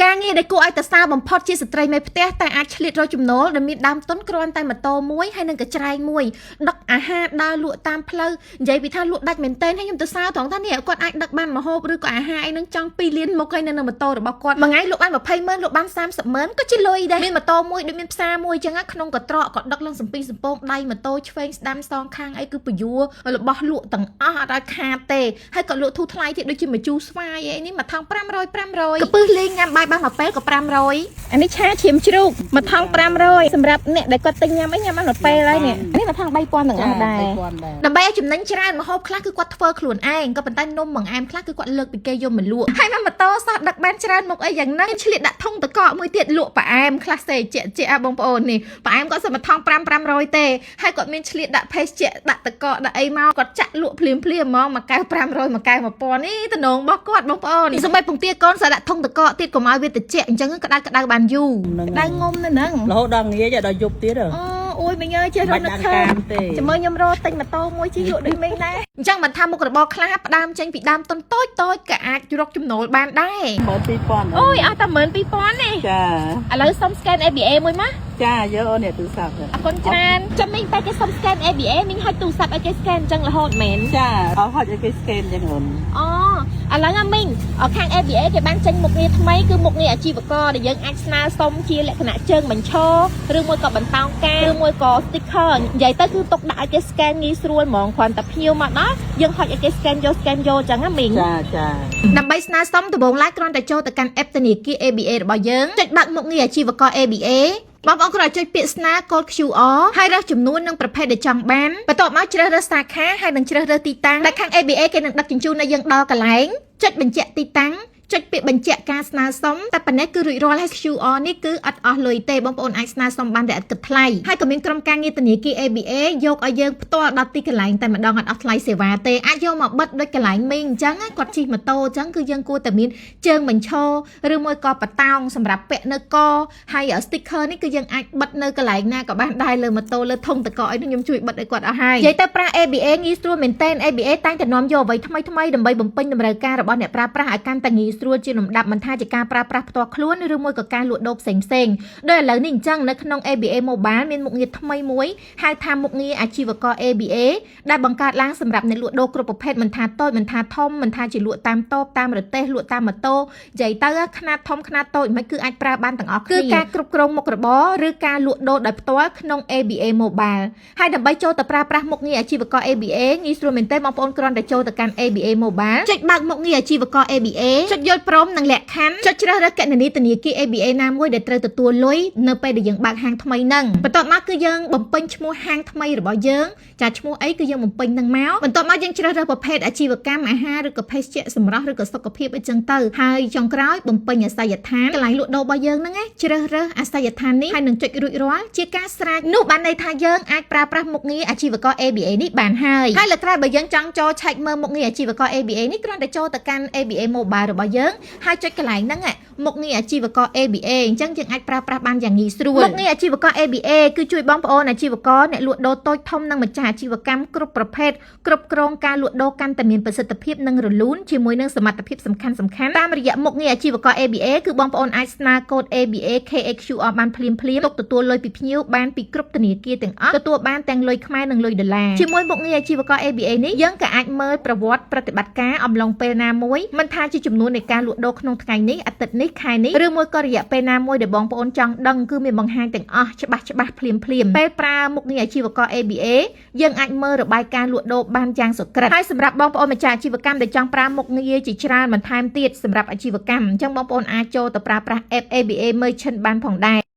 ការងារដែលគួរឲ្យតសាបំផុតជាស្ត្រីមេផ្ទះតែអាចឆ្លៀតរកចំណូលដែលមានដើមទុនគ្រាន់តែម៉ូតូមួយហើយនឹងកញ្ច្រែងមួយដឹកអាហារដើរលក់តាមផ្លូវនិយាយពីថាលក់ដាច់មែនទែនហើយខ្ញុំទៅសើត្រង់ថានេះគាត់អាចដឹកបានម្ហូបឬក៏អាហារអីនឹងចង់2លានមុខហើយនៅម៉ូតូរបស់គាត់មួយថ្ងៃលក់បាន20ម៉ឺនលក់បាន30ម៉ឺនក៏ជាលុយដែរមានម៉ូតូមួយដូចមានផ្សារមួយចឹងក្នុងកត្រកក៏ដឹកឡើងសំពីសំពងដៃម៉ូតូឆ្វេងស្ដាំសងខាងអីគឺពយួររបស់លក់ទាំងអស់អត់ឲ្យខាតទេហើយក៏លក់ធូរថ្លៃទៀតដូចជាម្ជូរស្វាយអីនេះមួយថង500ក៏ពឹសលេងញ៉ាំបាយបានមួយពេលក៏500អានេះឆាឈាមជ្រូកមួយថង500សម្រាប់អ្នកដែលគាត់ទិញញ៉ាំអីញ៉ាំបានមួយពេលហើយនេះនេះមួយថង3000ទាំងអស់ដែរដើម្បីឲ្យចំណេញច្រើនម្ហូបខ្លះគឺគាត់ធ្វើខ្លួនឯងក៏ប៉ុន្តែនំបង្អែមខ្លះគឺគាត់លើកពីគេយកមកលក់ហើយម៉ូតូសោះដឹកបានច្រើនមុខអីយ៉ាងហ្នឹងឆ្លៀតដាក់ធុងតកកមួយទៀតលក់ផ្អែមខ្លះសេជាបងប្អូននេះផ្អែមគាត់សុំមួយថង500ទេហើយគាត់មានឆ្លៀតដាក់ភេសជ្ជៈដាក់តកកដាក់អីមកគាត់ចាក់លក់ភ្លាមហ្មងមួយកែវ500មួយកែវ1000នេះតំណងរបស់គាត់បងប្អូននេះសម្បីពងទាកូនសដាក់ធុងតកកទៀតកុំឲ្យវាត្រជាក់អញ្ចឹងក្តៅបានយូរក្តៅងុំនៅហ្នឹងរហូតដល់ងាយដល់យប់ទៀតអូយមិញអើយចេះរត់នឹកឃើញចាំមើលខ្ញុំរត់ទិញម៉ូតូមួយជិះលក់ដូចមិញដែរអញ្ចឹងមិនថាមុខរបរខ្លះផ្ដើមចេញពីដើមទុនតូចក៏អាចរកចំណូលបានដែរ12000អូយអស់តែ12000ទេចាឥឡូវសុំ scan ABA មួយមកចាយកអូននេះទូរស័ព្ទអរគុណច្រើនចាំមិញតែគេសុំ scan ABA មិញហុចទូរស័ព្ទឲ្យគេ scan អញ្ចឹងរហូតមែនចាហុចឲ្យគេ scan អញ្ចឹងអូនឥឡូវមិញខាង ABA គេបានចេញមុខងារថ្មីគឺមុខងារអាជីវករដែលយើងអាចស្នើសុំជាលក្ខណៈជើងបញ្ឈរឬមួយក៏បន្តោងការឬមួយក៏ sticker និយាយទៅគឺទុកដាក់ឲ្យគេ scan ងាយស្រួលហ្មងគ្រាន់តែភ្ញៀវមកដល់យើងហុចឲ្យគេ scan យកអញ្ចឹងមិញចាដើម្បីស្នើសុំដំបូងឡើយគ្រាន់តែចូលទៅកាន់ app ធនាគារ ABA របស់យើងចុចបើកមុខងារអាជីវករ ABAបងប្អូនគ្រាន់តែចុចពាក្យស្នើកូដ QR ហើយរើសចំនួននិងប្រភេទដែលចង់បានបន្ទាប់មកជ្រើសរើសសាខាហើយនឹងជ្រើសរើសទីតាំងដែលខាង ABA គេនឹងដឹកជញ្ជូនដល់យើងដល់កន្លែងចុចបញ្ជាក់ទីតាំងចុចពាក្យបញ្ជាក់ការស្នើសុំតែប៉ុណ្ណេះគឺរួចរាល់ហើយ QR នេះគឺអត់អស់លុយទេបងប្អូនអាចស្នើសុំបានតែឥតគិតថ្លៃហើយក៏មានក្រុមការងារធនាគារ ABA យកឲ្យយើងផ្ទាល់ដល់ទីកន្លែងតែម្ដងអត់អស់ថ្លៃសេវាទេអាចយកមកបិទដូចកន្លែងមីងអញ្ចឹងគាត់ជិះម៉ូតូអញ្ចឹងគឺយើងគួរតែមានជើងបញ្ឈរឬមួយក៏បតោងសម្រាប់ពាក់នៅកហើយ sticker នេះគឺយើងអាចបិទនៅកន្លែងណាក៏បានដែរលើម៉ូតូលើធុងតកអីខ្ញុំជួយបិទឲ្យគាត់អស់ហើយនិយាយទៅប្រាស់ ABA ងាយស្រួលមែនទែន ABA តែងតែនាំយកអ្វីថ្មីដើម្បីបំពេញតម្រូវការរបស់អ្នកប្រើប្រាស់ឲ្យកាន់តែងាយស្រួលជាលំដាប់មិនថាជាការប្រើប្រាស់ផ្ទាល់ខ្លួនឬមួយក៏ការលក់ដូរផ្សេងដោយឥឡូវនេះអញ្ចឹងនៅក្នុង ABA Mobile មានមុខងារថ្មីមួយហៅថាមុខងារអាជីវករ ABA ដែលបង្កើតឡើងសម្រាប់អ្នកលក់ដូរគ្រប់ប្រភេទមិនថាតូចមិនថាធំមិនថាជាលក់តាមតូបតាមរទេះលក់តាមម៉ូតូនិយាយទៅខ្នាតធំខ្នាតតូចមិនគឺអាចប្រើបានទាំងអស់គឺការគ្រប់គ្រងមុខរបរឬការលក់ដូរដោយផ្ទាល់ក្នុង ABA Mobile ហើយដើម្បីចូលទៅប្រើប្រាស់មុខងារអាជីវករ ABA ងាយស្រួលមែនទេបងប្អូនគ្រាន់តែចូលទៅកាន់ ABA Mobile ចុចបើកមុខងារអាជីវករ ABA ចុចយល់ព្រមនិងលក្ខខណ្ឌចុចជ្រើសរើសគណនីធនាគារ ABA ណាមួយដែលត្រូវទទួលលុយនៅពេលដែលយើងបើកហាងថ្មីហ្នឹងបន្ទាប់មកគឺយើងបំពេញឈ្មោះហាងថ្មីរបស់យើងចាឈ្មោះអីគឺយើងបំពេញហ្នឹងមកបន្ទាប់មកយើងជ្រើសរើសប្រភេទអាជីវកម្មអាហារឬក៏ភេសជ្ជៈសម្រស់ឬក៏សុខភាពអីចឹងទៅហើយចុងក្រោយបំពេញអាសយដ្ឋានកន្លែងលក់ដូររបស់យើងហ្នឹងជ្រើសរើសអាសយដ្ឋាននេះហើយនឹងចុចរួចរាល់ជាការស្រេចនោះបានន័យថាយើងអាចប្រើប្រាស់មុខងារអាជីវករ ABA នេះបានហើយលើក្រោយបើយើងចង់ចូលឆែកមើលមុខងារអាជីវករ ABA នេះគ្រាន់តែចូលទៅកាន់ ABA Mobile របស់យើងហើយចុចកន្លែងហ្នឹងមុខងារអាជីវករ ABA អញ្ចឹងយើងអាចប្រើប្រាស់បានយ៉ាងងាយស្រួលមុខងារអាជីវករ ABA គឺជួយបងប្អូនអាជីវករអ្នកលក់ដូរតូចធំនិងម្ចាស់អាជីវកម្មគ្រប់ប្រភេទគ្រប់គ្រងការលក់ដូរកាន់តែមានប្រសិទ្ធភាពនិងរលូនជាមួយនឹងសមត្ថភាពសំខាន់តាមរយៈមុខងារអាជីវករ ABA គឺបងប្អូនអាចស្នើកូដ ABA KXQR បានភ្លាមទុកទទួលលុយពីភ្ញៀវបានពីគ្រប់ធនាគារទាំងអស់ទទួលបានទាំងលុយខ្មែរនិងលុយដុល្លារជាមួយមុខងារអាជីវករ ABA នេះយើងក៏អាចមើលប្រវត្តិប្រតិបត្តិការអំឡុងពេលណាមួយមិនថាជាចំនួននៃការលក់ដូរក្នុងថ្ងៃនេះអាទិត្យនេះខែនេះឬមួយក៏រយៈពេលណាមួយដែលបងប្អូនចង់ដឹងគឺមានបង្ហាញទាំងអស់ច្បាស់ភ្លាមពេលប្រើមុខងារអាជីវករ ABA យើងអាចមើលរបាយការណ៍លក់ដូរបានយ៉ាងសុក្រិតហើយសម្រាប់បងប្អូនម្ចាស់អាជីវកម្មដែលចង់ប្រើមុខងារជាច្រើនបន្ថែមទៀតសម្រាប់អាជីវកម្មអញ្ចឹងបងប្អូនអាចចូលទៅប្រើប្រាស់ App ABA Merchant បានផងដែរ